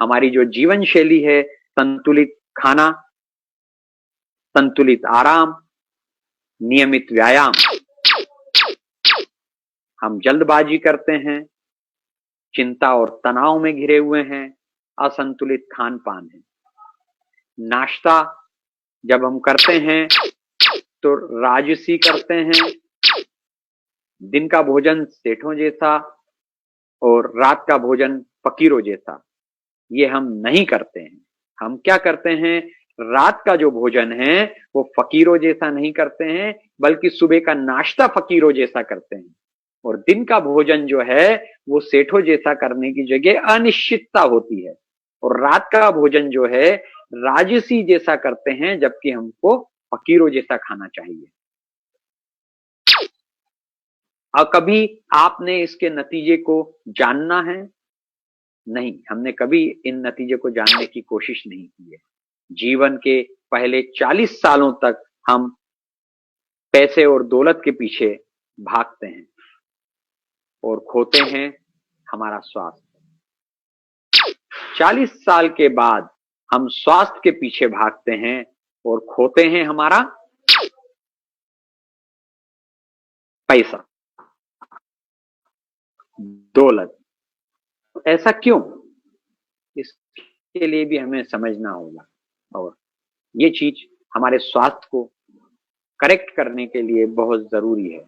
हमारी जो जीवन शैली है, संतुलित खाना, संतुलित आराम, नियमित व्यायाम। हम जल्दबाजी करते हैं, चिंता और तनाव में घिरे हुए हैं, असंतुलित खान पान है। नाश्ता जब हम करते हैं तो राजसी करते हैं, दिन का भोजन सेठों जैसा और रात का भोजन फकीरों जैसा, ये हम नहीं करते हैं। हम क्या करते हैं, रात का जो भोजन है वो फकीरों जैसा नहीं करते हैं, बल्कि सुबह का नाश्ता फकीरों जैसा करते हैं। और दिन का भोजन जो है वो सेठों जैसा करने की जगह अनिश्चितता होती है, और रात का भोजन जो है राजसी जैसा करते हैं, जबकि हमको फकीरों जैसा खाना चाहिए। और कभी आपने इसके नतीजे को जानना है? नहीं, हमने कभी इन नतीजे को जानने की कोशिश नहीं की है। जीवन के पहले 40 सालों तक हम पैसे और दौलत के पीछे भागते हैं और खोते हैं हमारा स्वास्थ्य। 40 साल के बाद हम स्वास्थ्य के पीछे भागते हैं और खोते हैं हमारा पैसा, दौलत। ऐसा क्यों? इसके लिए भी हमें समझना होगा, और ये चीज हमारे स्वास्थ्य को करेक्ट करने के लिए बहुत जरूरी है।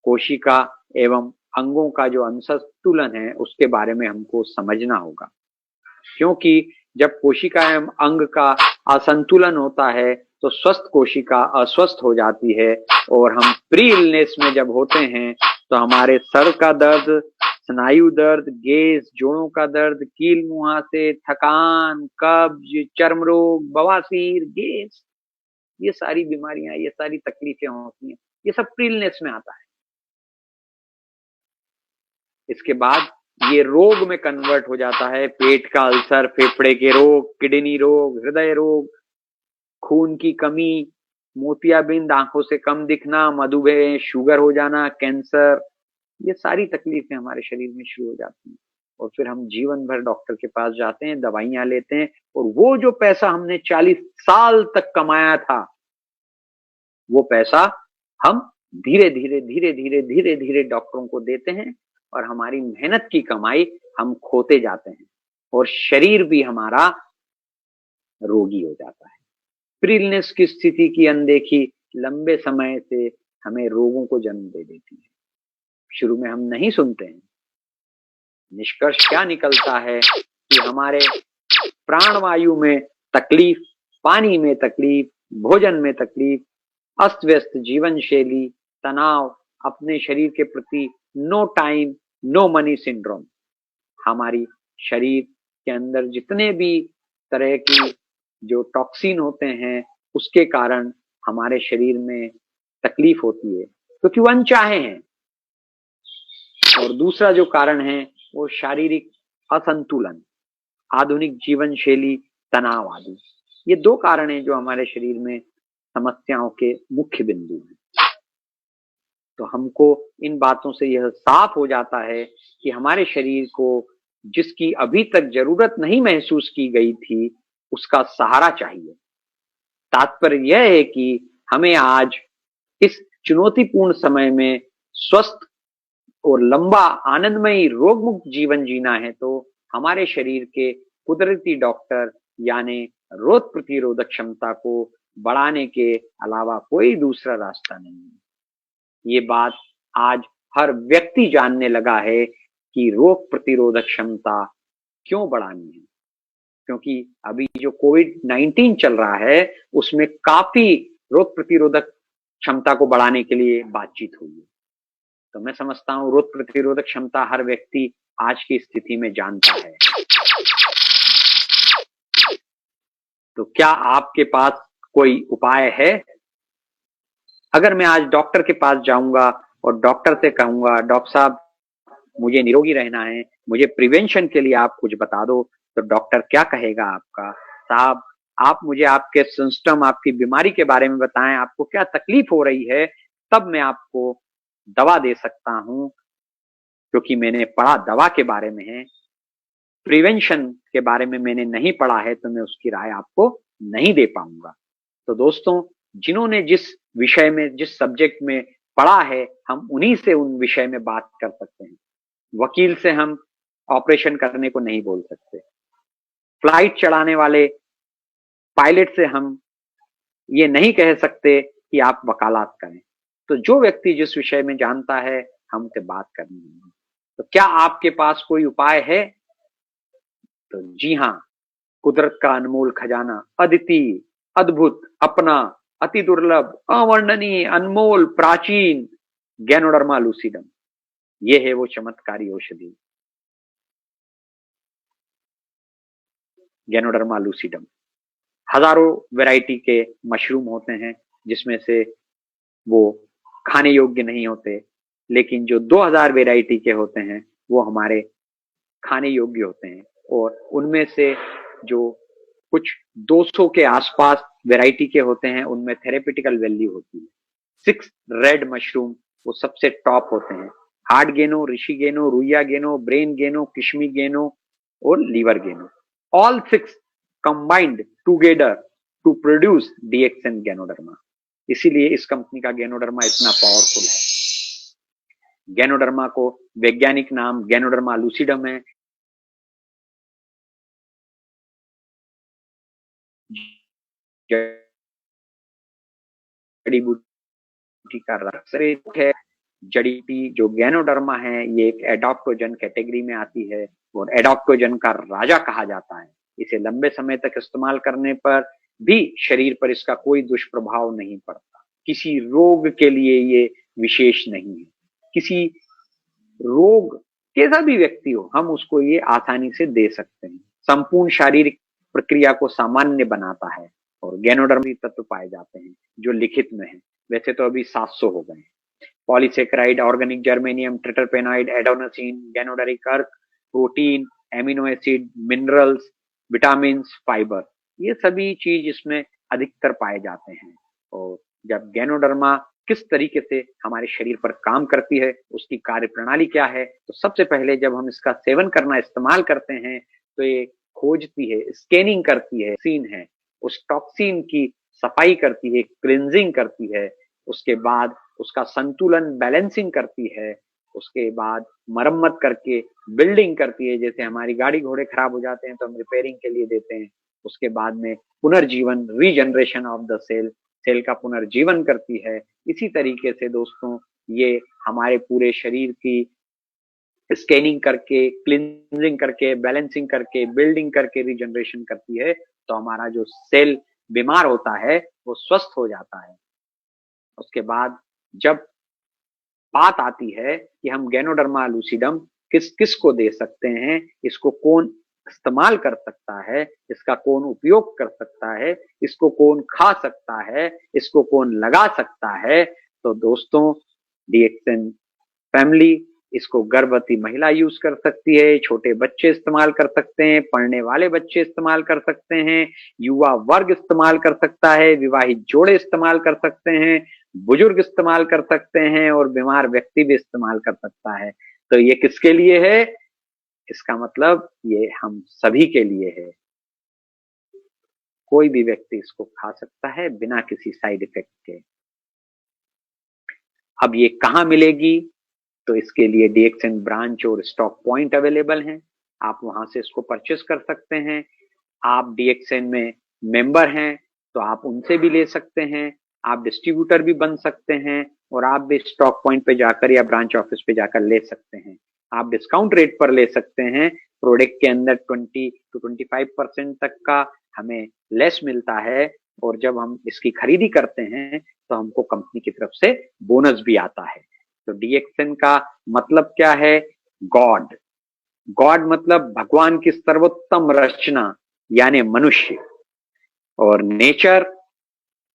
कोशिका एवं अंगों का जो असंतुलन है उसके बारे में हमको समझना होगा, क्योंकि जब कोशिका एवं अंग का असंतुलन होता है तो स्वस्थ कोशिका अस्वस्थ हो जाती है, और हम प्री इलनेस में जब होते हैं तो हमारे सर का दर्द, स्नायु दर्द, गैस, जोड़ों का दर्द, कील मुहासे, थकान, कब्ज, चर्म रोग, बवासीर, गैस, ये सारी बीमारियां, ये सारी तकलीफें होती हैं, ये सब प्री इलनेस में आता है। इसके बाद ये रोग में कन्वर्ट हो जाता है। पेट का अल्सर, फेफड़े के रोग, किडनी रोग, हृदय रोग, खून की कमी, मोतियाबिंद, आंखों से कम दिखना, मधुमेह, शुगर हो जाना, कैंसर, ये सारी तकलीफें हमारे शरीर में शुरू हो जाती हैं। और फिर हम जीवन भर डॉक्टर के पास जाते हैं, दवाइयां लेते हैं, और वो जो पैसा हमने 40 साल तक कमाया था, वो पैसा हम धीरे धीरे धीरे धीरे धीरे धीरे डॉक्टरों को देते हैं, और हमारी मेहनत की कमाई हम खोते जाते हैं, और शरीर भी हमारा रोगी हो जाता है। प्री इलनेस की स्थिति की अनदेखी लंबे समय से हमें रोगों को जन्म दे देती है। शुरू में हम नहीं सुनते हैं। निष्कर्ष क्या निकलता है कि हमारे प्राणवायु में तकलीफ, पानी में तकलीफ, भोजन में तकलीफ, अस्त व्यस्त जीवन शैली, तनाव, अपने शरीर के प्रति no time no money syndrome, हमारी शरीर के अंदर जितने भी तरह की जो टॉक्सिन होते हैं उसके कारण हमारे शरीर में तकलीफ होती है, क्योंकि वो अनचाहे हैं। और दूसरा जो कारण है वो शारीरिक असंतुलन, आधुनिक जीवन शैली, तनाव आदि। ये दो कारण हैं जो हमारे शरीर में समस्याओं के मुख्य बिंदु हैं। तो हमको इन बातों से यह साफ हो जाता है कि हमारे शरीर को जिसकी अभी तक जरूरत नहीं महसूस की गई थी, उसका सहारा चाहिए। तात्पर्य यह है कि हमें आज इस चुनौतीपूर्ण समय में स्वस्थ और लंबा आनंदमयी रोग मुक्त जीवन जीना है, तो हमारे शरीर के कुदरती डॉक्टर यानी रोग प्रतिरोधक क्षमता को बढ़ाने के अलावा कोई दूसरा रास्ता नहीं है। ये बात आज हर व्यक्ति जानने लगा है कि रोग प्रतिरोधक क्षमता क्यों बढ़ानी है, क्योंकि अभी जो कोविड-19 चल रहा है उसमें काफी रोग प्रतिरोधक क्षमता को बढ़ाने के लिए बातचीत हुई है। तो मैं समझता हूं रोग प्रतिरोधक क्षमता हर व्यक्ति आज की स्थिति में जानता है। तो क्या आपके पास कोई उपाय है? अगर मैं आज डॉक्टर के पास जाऊंगा और डॉक्टर से कहूंगा, डॉक्टर साहब मुझे निरोगी रहना है, मुझे प्रिवेंशन के लिए आप कुछ बता दो, तो डॉक्टर क्या कहेगा आपका? साहब आप मुझे आपके सिस्टम, आपकी बीमारी के बारे में बताएं, आपको क्या तकलीफ हो रही है, तब मैं आपको दवा दे सकता हूं, क्योंकि मैंने पढ़ा दवा के बारे में है। प्रिवेंशन के बारे में मैंने नहीं पढ़ा है तो मैं उसकी राय आपको नहीं दे पाऊंगा। तो दोस्तों, जिन्होंने जिस विषय में, जिस सब्जेक्ट में पढ़ा है, हम उन्हीं से उन विषय में बात कर सकते हैं। वकील से हम ऑपरेशन करने को नहीं बोल सकते। फ्लाइट चढ़ाने वाले पायलट से हम ये नहीं कह सकते कि आप वकालत करें। तो जो व्यक्ति जिस विषय में जानता है, हमसे बात करनी है। तो क्या आपके पास कोई उपाय है? तो जी हाँ, कुदरत का अनमोल खजाना, अद्वितीय, अद्भुत, अपना, अति दुर्लभ, अवर्णनीय, अनमोल, प्राचीन गैनोडर्मा लूसिडम, ये है वो चमत्कारी औषधि गैनोडर्मा लूसिडम। हजारों वैरायटी के मशरूम होते हैं, जिसमें से वो खाने योग्य नहीं होते, लेकिन जो 2000 वैरायटी के होते हैं वो हमारे खाने योग्य होते हैं। और उनमें से जो कुछ 200 के आसपास वैरायटी के होते हैं, उनमें थेरेपिटिकल वैल्यू होती है। 6 रेड मशरूम वो सबसे टॉप होते हैं। हार्ट गेनो, ऋषि गेनो, रुइया गेनो, ब्रेन गेनो, किशमी गेनो और liver gano, all 6 combined together to produce DXN ganoderma. इसीलिए इस कंपनी का गैनोडर्मा इतना पावरफुल है। गैनोडर्मा को वैज्ञानिक नाम गैनोडर्मा लूसिडम है। जड़ी बूटी का रस है। जड़ी बूटी जो गैनोडर्मा है, ये एक एडॉप्टोजन कैटेगरी में आती है और एडॉप्टोजन का राजा कहा जाता है। इसे लंबे समय तक इस्तेमाल करने पर भी शरीर पर इसका कोई दुष्प्रभाव नहीं पड़ता। किसी रोग के लिए ये विशेष नहीं है। किसी रोग कैसा भी व्यक्ति हो, हम उसको ये आसानी से दे सकते हैं। संपूर्ण शारीरिक प्रक्रिया को सामान्य बनाता है। और गैनोडर्मा तत्व पाए जाते हैं जो लिखित में है, वैसे तो अभी 700 हो गए हैं। पॉलीसेकेराइड, ऑर्गेनिक जर्मेनियम, ट्रिटरपेनॉइड, एडोनासिन, गैनोडरिक अर्क, protein, amino acid, minerals, vitamin, fibre, ये सभी चीज इसमें अधिकतर पाए जाते हैं। और जब गैनोडर्मा किस तरीके से हमारे शरीर पर काम करती है, उसकी कार्य प्रणाली क्या है, तो सबसे पहले जब हम इसका सेवन करना, इस्तेमाल करते हैं, तो ये खोजती है, स्कैनिंग करती है, टॉक्सिन है, उस टॉक्सिन की सफाई करती है, क्लिनजिंग करती है। उसके बाद उसका संतुलन, बैलेंसिंग करती है। उसके बाद मरम्मत करके बिल्डिंग करती है। जैसे हमारी गाड़ी घोड़े खराब हो जाते हैं तो हम रिपेयरिंग के लिए देते हैं। उसके बाद में पुनर्जीवन, regeneration of the cell, cell का पुनर्जीवन करती है। इसी तरीके से दोस्तों, ये हमारे पूरे शरीर की स्कैनिंग करके, क्लींजिंग करके, बैलेंसिंग करके, बिल्डिंग करके रीजनरेशन करती है। तो हमारा जो सेल बीमार होता है वो स्वस्थ हो जाता है। उसके बाद जब बात आती है कि हम गैनोडर्मा लूसिडम किस किस को दे सकते हैं, इसको कौन इस्तेमाल कर सकता है, इसका कौन उपयोग कर सकता है, इसको कौन खा सकता है, इसको कौन लगा सकता है, तो दोस्तों, डीएक्सन फैमिली इसको गर्भवती महिला यूज कर सकती है, छोटे बच्चे इस्तेमाल कर सकते हैं, पढ़ने वाले बच्चे इस्तेमाल कर सकते हैं, युवा वर्ग इस्तेमाल कर सकता है, विवाहित जोड़े इस्तेमाल कर सकते हैं, बुजुर्ग इस्तेमाल कर सकते हैं और बीमार व्यक्ति भी इस्तेमाल कर सकता है। तो ये किसके लिए है? इसका मतलब ये हम सभी के लिए है। कोई भी व्यक्ति इसको खा सकता है बिना किसी साइड इफेक्ट के। अब ये कहाँ मिलेगी? तो इसके लिए डीएक्सन ब्रांच और स्टॉक पॉइंट अवेलेबल हैं। आप वहां से इसको परचेस कर सकते हैं। आप डीएक्सन में मेंबर हैं तो आप उनसे भी ले सकते हैं। आप डिस्ट्रीब्यूटर भी बन सकते हैं और आप भी स्टॉक पॉइंट पे जाकर या ब्रांच ऑफिस पे जाकर ले सकते हैं। आप डिस्काउंट रेट पर ले सकते हैं। प्रोडक्ट के अंदर 20 to 25% तक का हमें लेस मिलता है। और जब हम इसकी खरीदी करते हैं तो हमको कंपनी की तरफ से बोनस भी आता है। तो डीएक्सन का मतलब क्या है? गॉड। गॉड मतलब भगवान की सर्वोत्तम रचना, यानी मनुष्य, और नेचर,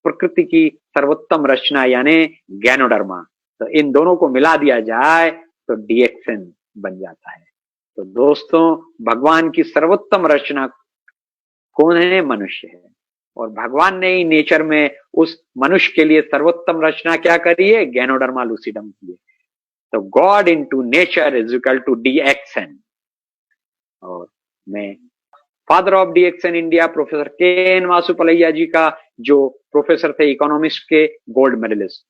प्रकृति की सर्वोत्तम रचना यानी गैनोडर्मा। तो इन दोनों को मिला दिया जाए तो डीएक्सन बन जाता है। तो दोस्तों, भगवान की सर्वोत्तम रचना कौन है? मनुष्य है। और भगवान ने ही नेचर में उस मनुष्य के लिए सर्वोत्तम रचना क्या करी है? गैनोडर्मा लूसिडम की है। तो god into nature is equal to DXN. और में father of DXN India professor K N Vasupalaiah ji का, जो प्रोफेसर थे इकोनॉमिक्स के gold medalist.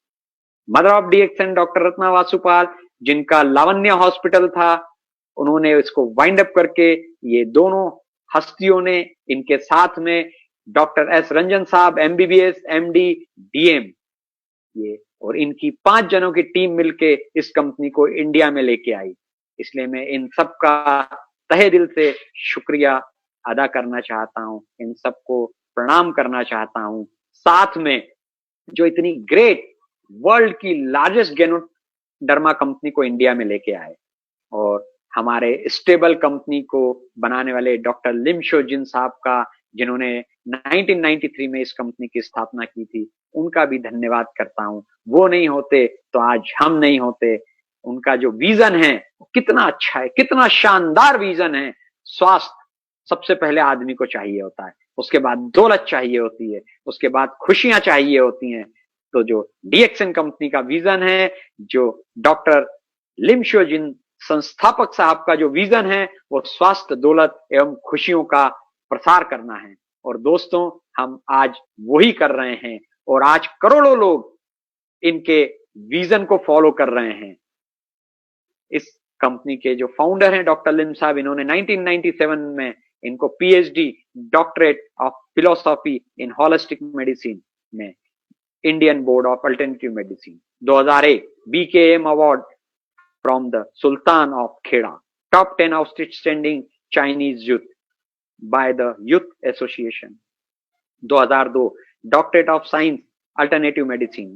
Mother of DXN doctor Ratna Vasupal, जिनका लावण्य हॉस्पिटल था, उन्होंने इसको वाइंड अप करके ये दोनों हस्तियों ने इनके साथ में डॉक्टर एस रंजन साहब एमबीबीएस एमडी डीएम, ये और इनकी 5 जनों की टीम मिलके इस कंपनी को इंडिया में लेके आई। इसलिए मैं इन सब का तहे दिल से शुक्रिया अदा करना चाहता हूं, इन सबको प्रणाम करना चाहता हूं। साथ में जो इतनी ग्रेट वर्ल्ड की लार्जेस्ट गैनोडर्मा कंपनी को इंडिया में लेके आए, और हमारे स्टेबल कंपनी को बनाने वाले डॉक्टर लिम शो जिन साहब का, जिन्होंने 1993 में इस कंपनी की स्थापना की थी, उनका भी धन्यवाद करता हूं। वो नहीं होते तो आज हम नहीं होते। उनका जो विजन है कितना अच्छा है, कितना शानदार विजन है। स्वास्थ्य सबसे पहले आदमी को चाहिए होता है, उसके बाद दौलत चाहिए होती है, उसके बाद खुशियां चाहिए होती हैं। तो जो डीएक्सन कंपनी का विजन है, जो डॉक्टर लिम शो जिन संस्थापक साहब का जो विजन है, वो स्वास्थ्य, दौलत एवं खुशियों का प्रसार करना है। और दोस्तों, हम आज वही कर रहे हैं, और आज करोड़ों लोग इनके विजन को फॉलो कर रहे हैं। इस कंपनी के जो फाउंडर हैं डॉक्टर लिम साहब, इन्होंने 1997 में इनको PhD doctorate of philosophy in holistic medicine में Indian board of alternative medicine 2001 BKM award from the sultan of Kedah, top 10 outstanding Chinese youth by the youth association 2002 doctorate of science alternative medicine